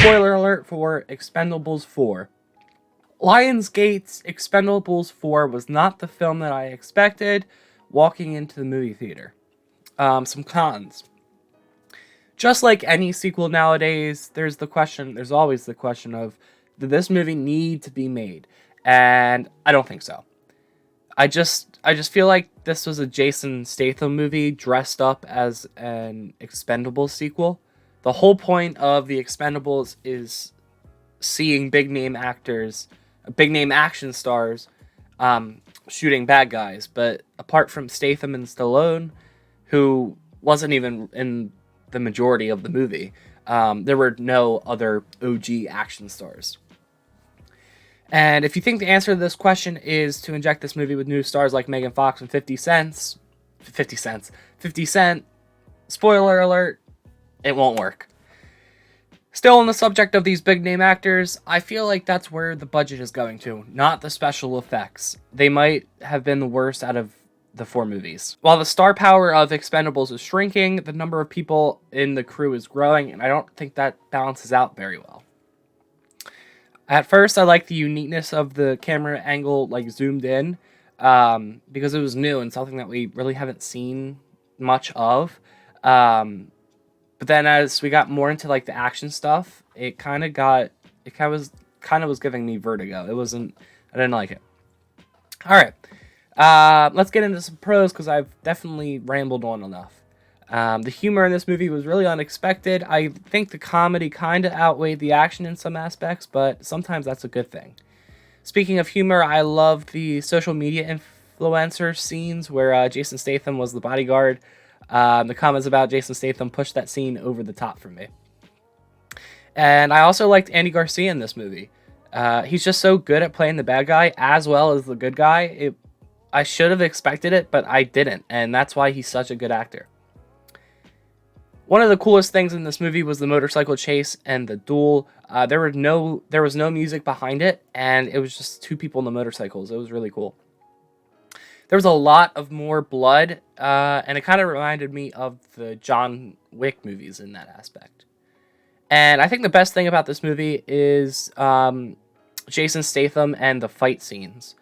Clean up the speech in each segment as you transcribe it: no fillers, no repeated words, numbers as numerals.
Spoiler alert for Expend4bles 4. Lionsgate's Expend4bles 4 was not the film that I expected walking into the movie theater. Some cons. Just like any sequel nowadays, there's always the question of, did this movie need to be made? And I don't think so. I just feel like this was a Jason Statham movie dressed up as an Expendables sequel. The whole point of the Expendables is seeing big name actors, big name action stars, shooting bad guys. But apart from Statham and Stallone, who wasn't even in the majority of the movie, there were no other OG action stars. And if you think the answer to this question is to inject this movie with new stars like Megan Fox and 50 Cent, spoiler alert, it won't work. Still on the subject of these big name actors, I feel like that's where the budget is going to, not the special effects. They might have been the worst out of the 4 movies. While the star power of Expendables is shrinking, the number of people in the crew is growing, and I don't think that balances out very well. At first, I liked the uniqueness of the camera angle, like zoomed in, because it was new and something that we really haven't seen much of. But then as we got more into like the action stuff, it kind of was giving me vertigo. I didn't like it. All right, let's get into some pros because I've definitely rambled on enough. The humor in this movie was really unexpected. I think the comedy kind of outweighed the action in some aspects, but sometimes that's a good thing. Speaking of humor, I love the social media influencer scenes where Jason Statham was the bodyguard. The comments about Jason Statham pushed that scene over the top for me. And I also liked Andy Garcia in this movie. He's just so good at playing the bad guy as well as the good guy. I should have expected it, but I didn't, and that's why he's such a good actor. One of the coolest things in this movie was the motorcycle chase and the duel. There was no music behind it, and it was just 2 people on the motorcycles. It was really cool. There was a lot of more blood, and it kind of reminded me of the John Wick movies in that aspect. And I think the best thing about this movie is Jason Statham and the fight scenes.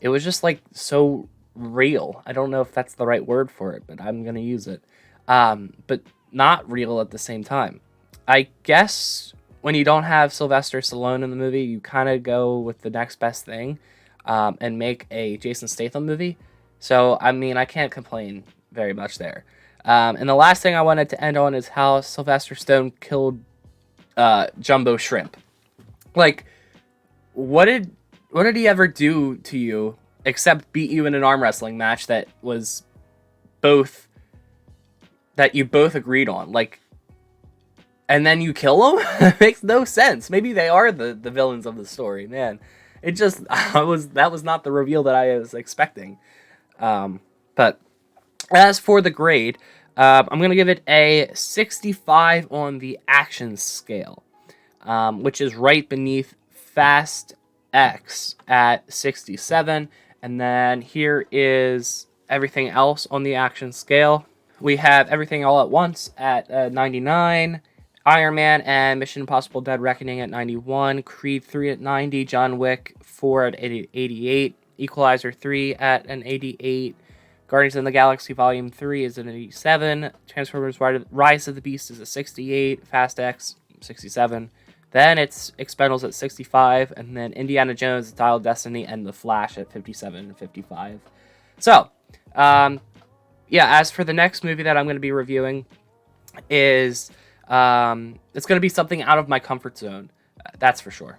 It was just like so real. I don't know if that's the right word for it, but I'm going to use it. But not real at the same time. I guess when you don't have Sylvester Stallone in the movie, you kind of go with the next best thing and make a Jason Statham movie. So, I mean, I can't complain very much there. And the last thing I wanted to end on is how Sylvester Stallone killed Jumbo Shrimp. Like, what did he ever do to you except beat you in an arm wrestling match that you both agreed on, like, and then you kill them? It makes no sense. Maybe they are the villains of the story, man. It just, that was not the reveal that I was expecting. But as for the grade, I'm going to give it a 65 on the action scale, which is right beneath Fast X at 67. And then here is everything else on the action scale. We have Everything All at Once at 99, Iron Man and Mission Impossible Dead Reckoning at 91, Creed 3 at 90, John Wick 4 at 88, Equalizer 3 at an 88, Guardians of the Galaxy Volume 3 is an 87, Transformers Rise of the Beast is a 68, Fast X 67, then it's Expendables at 65, and then Indiana Jones, Dial of Destiny, and The Flash at 57 and 55. So, yeah, as for the next movie that I'm going to be reviewing is, it's going to be something out of my comfort zone. That's for sure.